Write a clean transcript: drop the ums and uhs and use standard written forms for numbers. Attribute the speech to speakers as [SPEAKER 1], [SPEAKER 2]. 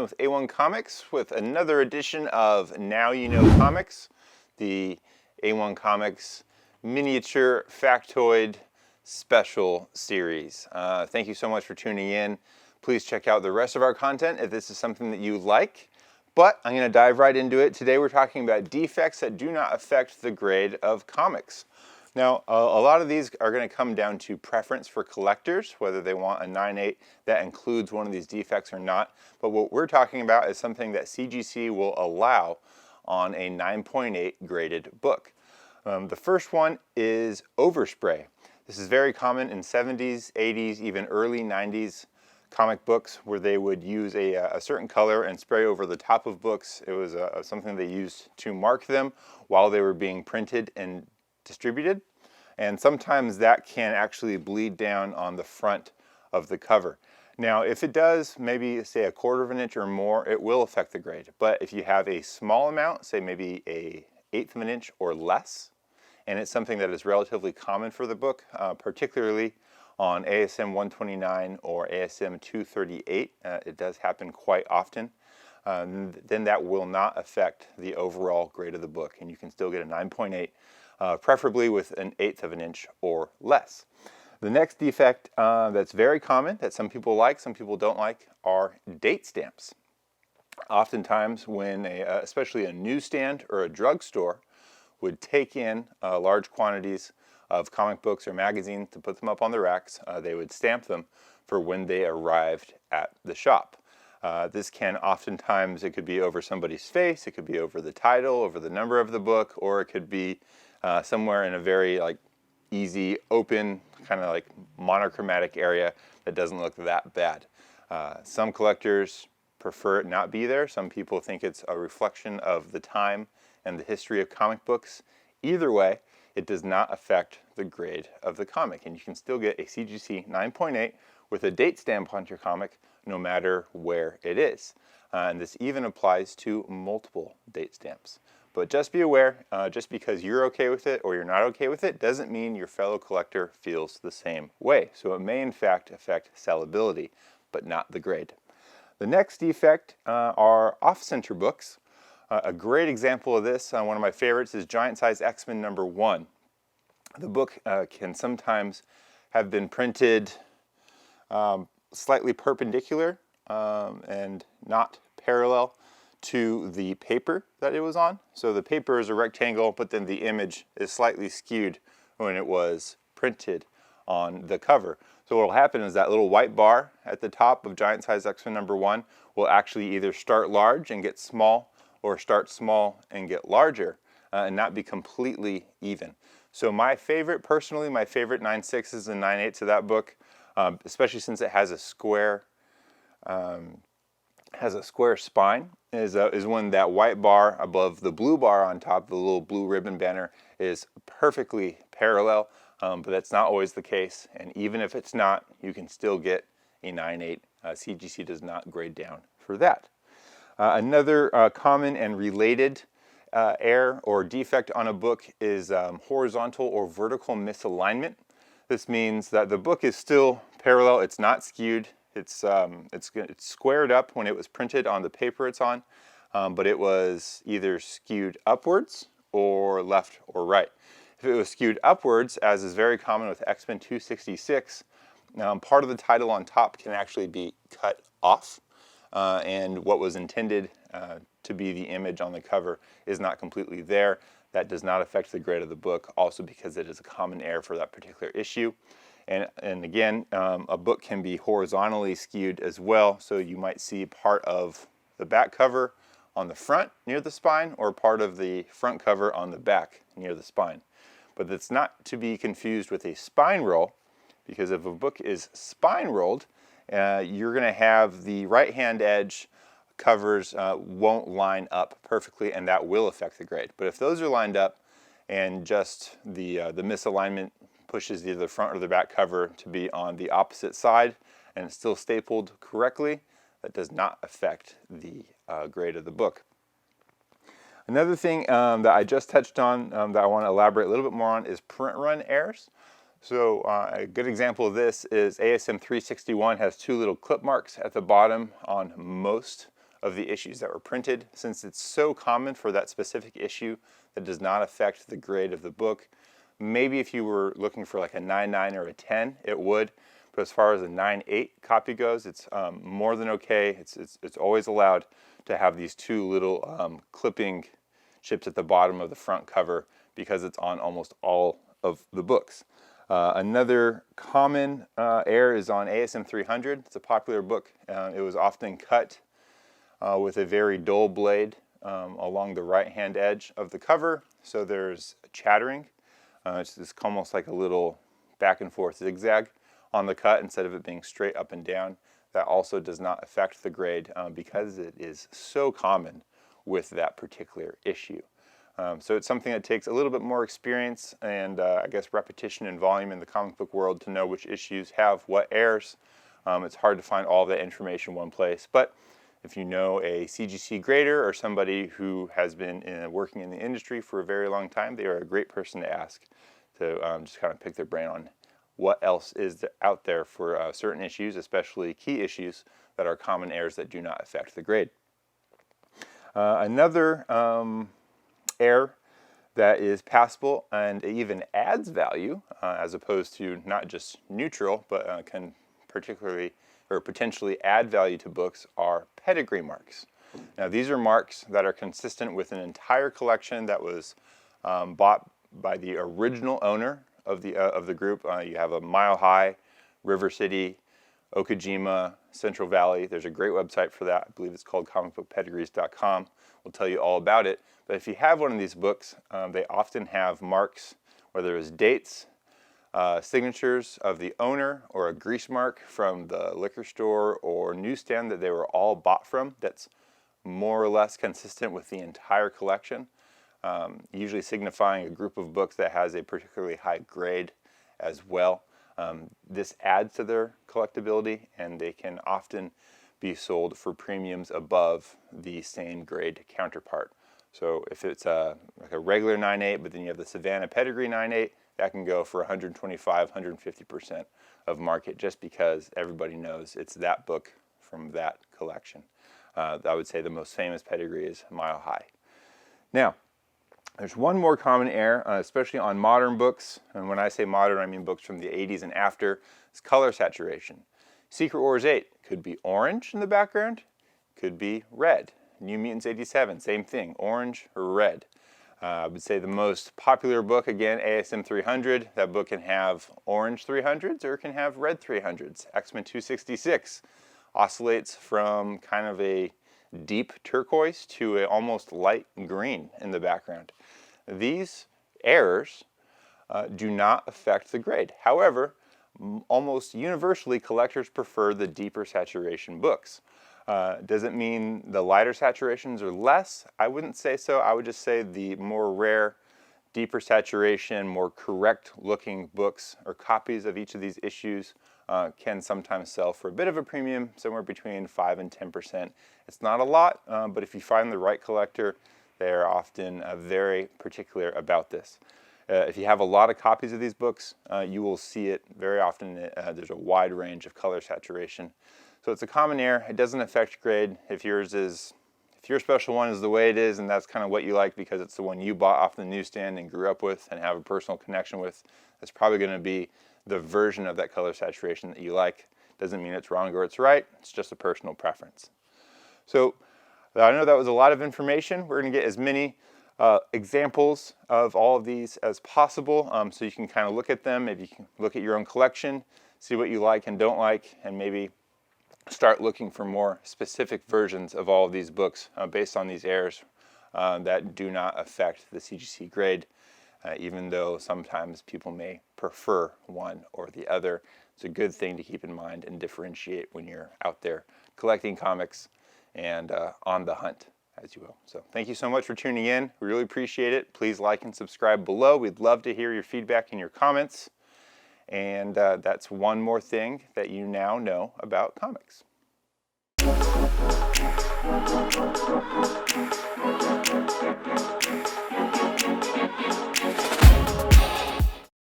[SPEAKER 1] with A1 Comics with another edition of Now You Know Comics, the A1 Comics miniature factoid special series. Thank you so much for tuning in. Please check out the rest of our content if this is something that you like. But I'm going to dive right into it. Today we're talking about defects that do not affect the grade of comics. Now, a lot of these are going to come down to preference for collectors, whether they want a 9.8 that includes one of these defects or not. But what we're talking about is something that CGC will allow on a 9.8 graded book. The first one is overspray. This is very common in 70s, 80s, even early 90s comic books where they would use a certain color and spray over the top of books. It was something they used to mark them while they were being printed and distributed, and sometimes that can actually bleed down on the front of the cover. Now, if it does, maybe say 1/4 of an inch or more, it will affect the grade. But if you have a small amount, say maybe a 1/8 of an inch or less, and it's something that is relatively common for the book, particularly on ASM 129 or ASM 238, it does happen quite often, then that will not affect the overall grade of the book, and you can still get a 9.8. Preferably with an 1/8 of an inch or less. The next defect that's very common, that some people like, some people don't like, are date stamps. Oftentimes when especially a newsstand or a drugstore would take in large quantities of comic books or magazines to put them up on the racks, they would stamp them for when they arrived at the shop. This can oftentimes, it could be over somebody's face, it could be over the title, over the number of the book, or it could be somewhere in a very easy, open, kind of like monochromatic area that doesn't look that bad. Some collectors prefer it not be there. Some people think it's a reflection of the time and the history of comic books. Either way, it does not affect the grade of the comic, and you can still get a CGC 9.8 with a date stamp on your comic no matter where it is. And this even applies to multiple date stamps. But just be aware, just because you're okay with it or you're not okay with it doesn't mean your fellow collector feels the same way. So it may in fact affect sellability, but not the grade. The next defect are off-center books. A great example of this, one of my favorites, is Giant Size X-Men #1. The book can sometimes have been printed slightly perpendicular and not parallel to the paper that it was on. So the paper is a rectangle, but then the image is slightly skewed when it was printed on the cover. So what will happen is that little white bar at the top of Giant Size X-Men #1 will actually either start large and get small, or start small and get larger, and not be completely even. So my favorite, personally, my favorite 9.6s and 9.8s of that book, especially since it has a square spine, is when that white bar above the blue bar on top, the little blue ribbon banner, is perfectly parallel, but that's not always the case. And even if it's not, you can still get a 9.8. CGC does not grade down for that. Another common and related error or defect on a book is horizontal or vertical misalignment. This means that the book is still parallel, it's not skewed. It's squared up when it was printed on the paper it's on, but it was either skewed upwards or left or right. If it was skewed upwards, as is very common with X-Men 266, part of the title on top can actually be cut off, and what was intended to be the image on the cover is not completely there. That does not affect the grade of the book, also because it is a common error for that particular issue. And again, a book can be horizontally skewed as well, so you might see part of the back cover on the front near the spine, or part of the front cover on the back near the spine. But it's not to be confused with a spine roll, because if a book is spine rolled, you're going to have the right-hand edge covers won't line up perfectly, and that will affect the grade. But if those are lined up and just the misalignment pushes either the front or the back cover to be on the opposite side and it's still stapled correctly, that does not affect the grade of the book. Another thing that I just touched on that I want to elaborate a little bit more on is print run errors. So a good example of this is ASM 361 has two little clip marks at the bottom on most of the issues that were printed. Since it's so common for that specific issue that does not affect the grade of the book, maybe if you were looking for like a 9.9 or a 10, it would. But as far as a 9.8 copy goes, it's more than okay. It's always allowed to have these two little clipping chips at the bottom of the front cover because it's on almost all of the books. Another common error is on ASM 300. It's a popular book. It was often cut with a very dull blade along the right-hand edge of the cover, so there's chattering. It's almost like a little back and forth zigzag on the cut instead of it being straight up and down. That also does not affect the grade because it is so common with that particular issue. So it's something that takes a little bit more experience and I guess repetition and volume in the comic book world to know which issues have what errors. It's hard to find all that information in one place, but if you know a CGC grader or somebody who has been working in the industry for a very long time, they are a great person to ask to just kind of pick their brain on what else is out there for certain issues, especially key issues that are common errors that do not affect the grade. Another error that is passable and even adds value as opposed to not just neutral, but can particularly or potentially add value to books are pedigree marks. Now these are marks that are consistent with an entire collection that was bought by the original owner of the group. You have a Mile High, River City, Okajima, Central Valley. There's a great website for that. I believe it's called comicbookpedigrees.com. We'll tell you all about it. But if you have one of these books, they often have marks, whether it's dates, signatures of the owner, or a grease mark from the liquor store or newsstand that they were all bought from that's more or less consistent with the entire collection. Usually signifying a group of books that has a particularly high grade as well. This adds to their collectability, and they can often be sold for premiums above the same grade counterpart. So if it's like a regular 9.8, but then you have the Savannah Pedigree 9.8, that can go for 125, 150% of market just because everybody knows it's that book from that collection. I would say the most famous pedigree is Mile High. Now, there's one more common error, especially on modern books, and when I say modern, I mean books from the 80s and after, is color saturation. Secret Wars 8 could be orange in the background, could be red. New Mutants 87, same thing, orange or red. I would say the most popular book, again, ASM 300. That book can have orange 300s or it can have red 300s. X-Men 266 oscillates from kind of a deep turquoise to a almost light green in the background. These errors do not affect the grade. However, almost universally collectors prefer the deeper saturation books. Does it mean the lighter saturations are less? I wouldn't say so. I would just say the more rare, deeper saturation, more correct looking books or copies of each of these issues can sometimes sell for a bit of a premium, somewhere between 5 and 10%. It's not a lot, but if you find the right collector, they are often very particular about this. If you have a lot of copies of these books, you will see it very often. There's a wide range of color saturation. So it's a common error. It doesn't affect grade. If your special one is the way it is and that's kind of what you like because it's the one you bought off the newsstand and grew up with and have a personal connection with, that's probably going to be the version of that color saturation that you like. Doesn't mean it's wrong or it's right. It's just a personal preference. So I know that was a lot of information. We're going to get as many examples of all of these as possible so you can kind of look at them. Maybe you can look at your own collection, see what you like and don't like, and maybe start looking for more specific versions of all of these books based on these errors that do not affect the CGC grade, even though sometimes people may prefer one or the other. It's a good thing to keep in mind and differentiate when you're out there collecting comics and on the hunt, as you will. So thank you so much for tuning in. We really appreciate it. Please like and subscribe below. We'd love to hear your feedback and your comments. And that's one more thing that you now know about comics.